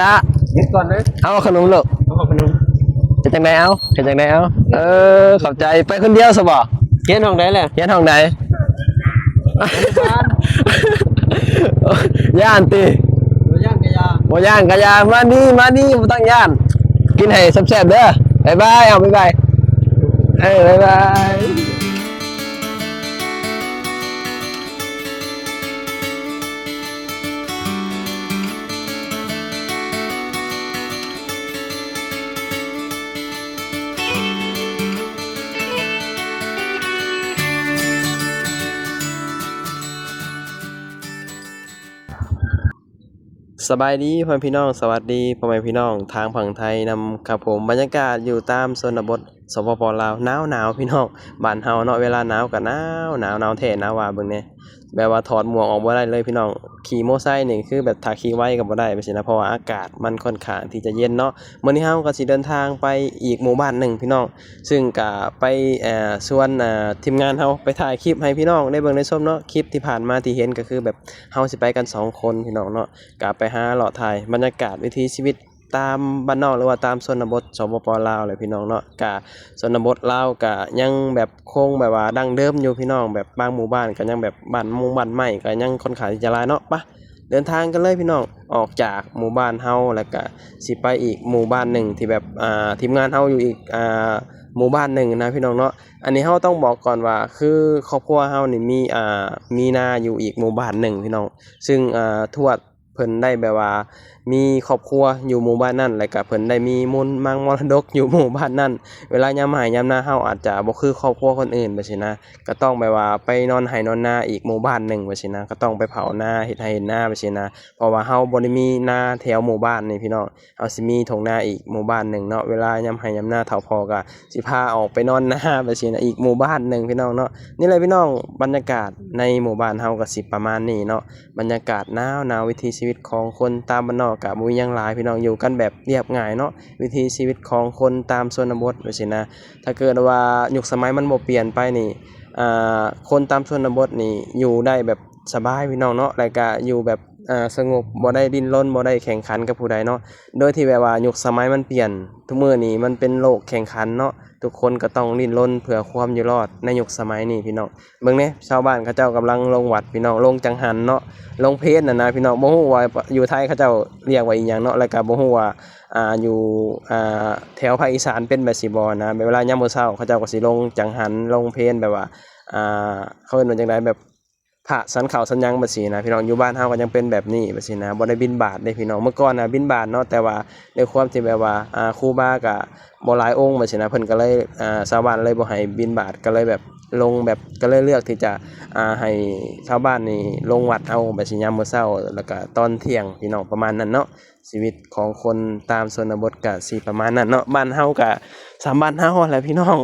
ละยึดก่อนนะเอาขนมลูกเอาขนมเห็นจังไดเอาเห็นจังไดเอาขอบใจไปคนเดียวสบอเฮียนห้องไหนแหละเฮียนห้องไหนย่านตีย่านกะยาบ่ย่านกะยามานี่บ่ต้องย่านกินให้แซ่บๆเด้อบ๊ายบายเอาบ๊ายบายบ๊ายบายสบายดีพ่อพี่น้องสวัสดีพ่อแม่พี่น้องทางฝั่งไทยนำครับผมบรรยากาศอยู่ตามชนบทสปปลาวหนาวพี่น้องบ้านเฮาเนาะเวลาหนาวก็หนาวแท้หนาวว่าเบิ่งแน่แบบว่าถอดหมวกออกบ่ได้เลยพี่น้องขี่มอไซค์นี่คือแบบถ้าขี่ไว้ก็บ่ได้ไปสินะเพราะว่าอากาศมันค่อนข้างที่จะเย็นเนาะมื้อนี้เฮาก็สิเดินทางไปอีกหมู่บ้านหนึ่งพี่น้องซึ่งก็ไปชวนทีมงานเฮาไปถ่ายคลิปให้พี่น้องได้เบิ่งได้ชมเนาะคลิปที่ผ่านมาที่เห็นก็คือแบบเฮาสิไปกัน2คนพี่น้องเนาะก็ไปหาเลาะถ่ายบรรยากาศวิถีชีวิตตามบ้านนอกหรือว่าตามชนบทสปปลาวเลยพี่น้องเนาะกะชนบทลาวกะยังแบบคงแบบว่าดั้งเดิมอยู่พี่น้องแบบบางหมู่บ้านก็ยังแบบบ้านมุงบ้านใหม่ก็ยังค่อนข้างที่จะหลายเนาะปะเดินทางกันเลยพี่น้องออกจากหมู่บ้านเฮาแล้วก็สิไปอีกหมู่บ้านหนึ่งที่แบบทีมงานเฮาอยู่อีกหมู่บ้านหนึ่งนะพี่น้องเนาะอันนี้เฮาต้องบอกก่อนว่าคือครอบครัวเฮานี่มีนาอยู่อีกหมู่บ้านหนึ่งพี่น้องซึ่งทวดเพิ่นได้แบบว่ามีครอบครัวอยู่หมู่บ้านนั่นแล้วก็เพิ่นได้มีมรดกอยู่หมู่บ้านนั่นเวลายามหายยามนาเฮาอาจจะบ่คือครอบครัวคนอื่นว่าซี่นะก็ต้องแบบว่าไปนอนไร่นอนนาอีกหมู่บ้านหนึ่งว่าซี่นะก็ต้องไปเผานาเฮ็ดไร่เฮ็ดนาว่าซี่นะเพราะว่าเฮาบ่ได้มีนาแถวหมู่บ้านนี่พี่น้องเฮาสิมีทุ่งนาอีกหมู่บ้านหนึ่งเนาะเวลายามไร่ยามนาเฒ่าพอก็สิพาออกไปนอนนาว่าซี่นะอีกหมู่บ้านหนึ่งพี่น้องเนาะนี่แหละพี่น้องบรรยากาศในหมู่บ้านเฮาก็สิประมาณนี้เนาะบรรยากาศหนาววิถีชีวิตของคนตามบ้านนอกก็บ่มีหยังหลายพี่น้องอยู่กันแบบเรียบง่ายเนาะวิถีชีวิตของคนตามชนบทว่าซี่นะถ้าเกิดว่ายุคสมัยมันบ่เปลี่ยนไปนี่คนตามชนบทนี่อยู่ได้แบบสบายพี่น้องเนาะแล้วก็อยู่แบบสงบบ่ได้ดิ้นรนบ่ได้แข่งขันกับผู้ใดเนาะโดยที่แบบว่ายุคสมัยมันเปลี่ยนทุกมื้อนี้มันเป็นโลกแข่งขันเนาะทุกคนก็ต้องดิ้นรนเพื่อความอยู่รอดในยุคสมัยนี้พี่น้องเบิ่งแหน่ชาวบ้านเขาเจ้ากำลังลงวัดพี่น้องลงจังหันเนาะลงเพชรนะพี่น้องบ่ฮู้ว่าอยู่ไทยเขาเจ้าเรียกว่าอีหยังเนาะแล้วก็บ่ฮู้ว่าอยู่แถวภาคอีสานเป็นแบบสิบ่นะเวลายามมื้อเช้าเขาเจ้าก็สิลงจังหันลงเพลแบบว่าเขาเอิ้นว่าจังได๋แบบพระสันเขาสันหยังบัดซี้นะพี่น้องอยู่บ้านเฮาก็ยังเป็นแบบนี้บัดซี้นะบ่ได้บิณฑบาตเด้พี่น้องเมื่อก่อนน่ะบิณฑบาตเนาะแต่ว่าด้วยความที่แบบว่าครูบาก็บ่หลายองค์บัดซี้นะเพิ่นก็เลยชาวบ้านเลยบ่ให้บิณฑบาตก็เลยแบบลงแบบก็เลยเลือกที่จะให้ชาวบ้านนี่ลงวัดเอาแบบสิยามมื้อเช้าแล้วก็ตอนเที่ยงพี่น้องประมาณนั้นเนาะชีวิตของคนตามชนบทก็สิประมาณนั้นเนาะบ้านเฮาก็สามบ้านเฮาแหละพี่น้อง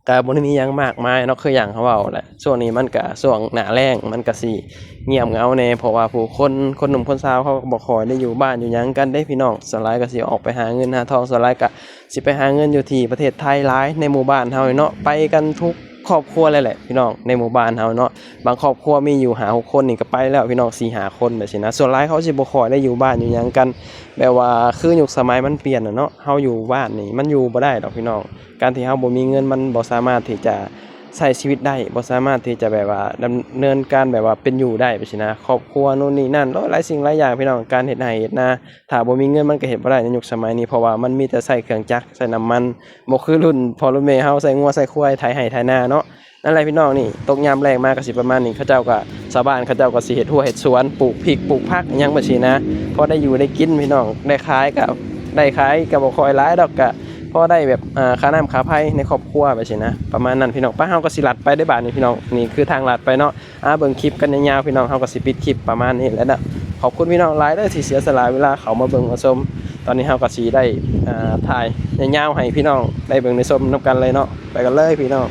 ก็บ่ได้มีหยังมากมายเนาะคือหยังเขาเว้าแหละช่วงนี้มันก็ช่วงหน้าแล้งมันก็สิเงียบเหงาแน่เพราะว่าผู้คนหนุ่มคนสาวเขาบ่ค่อยได้อยู่บ้านอยู่หยังกันเด้พี่น้องส่วนหลายก็สิออกไปหาเงินหาทองส่วนหลายก็สิไปหาเงินอยู่ที่ประเทศไทยหลายในหมู่บ้านเฮาเนาะไปกันทุกครอบครัวเลยแหละพี่น้องในหมู่บ้านเฮาเนาะบางครอบครัวมีอยู่5-6คนนี่ก็ไปแล้วพี่น้อง4-5คนแบบนี้นะส่วนหลายเขาสิบ่ค่อยได้อยู่บ้านอยู่หยังกันแบบว่าคือยุคสมัยมันเปลี่ยนเนาะเฮาอยู่บ้านนี่มันอยู่บ่ได้ดอกพี่น้องการที่เฮาบ่มีเงินมันบ่สามารถที่จะใช้ชีวิตได้บ่สามารถที่จะแบบว่าดำเนินการแบบว่าเป็นอยู่ได้แบบนี้นะครอบครัวนู่นนี่นั่นหลายสิ่งหลายอย่างพี่น้องการเฮ็ดไร่เฮ็ดนาถ้าบ่มีเงินมันก็เฮ็ดบ่ได้ในยุคสมัยนี้เพราะว่ามันมีแต่ใช้เครื่องจักรใช้น้ำมันบ่คือรุ่นพ่อรุ่นแม่เฮาใช้งัวใช้ควายไถไร่ไถนาเนาะนั่นแหละพี่น้องนี่ตกยามแล้งมาก็สิประมาณนี้เขาเจ้าก็ชาวบ้านเขาเจ้าก็สิเฮ็ดหัวเฮ็ดสวนปลูกพริกปลูกผักอิหยังแบบนี้นะพอได้อยู่ได้กินพี่น้องได้ขายก็บ่ค่อยหลายดอกก็พอได้แบบค่าน้ำค่าไฟในครอบครัวแบบนี้นะประมาณนั้นพี่น้องป้าเฮาก็สิลัดไปได้บาดนี้พี่น้องนี่คือทางลัดไปเนาะเบิ่งคลิปกันยาวๆพี่น้องเฮาก็สิปิดคลิปประมาณนี้แล้วนะขอบคุณพี่น้องหลายเด้อที่เสียสละเวลาเข้ามาเบิ่งมาชมตอนนี้เฮาก็สิได้ถ่ายยาวๆให้พี่น้องได้เบิ่งได้ชมนำกันเลยเนาะไปกันเลยพี่น้อง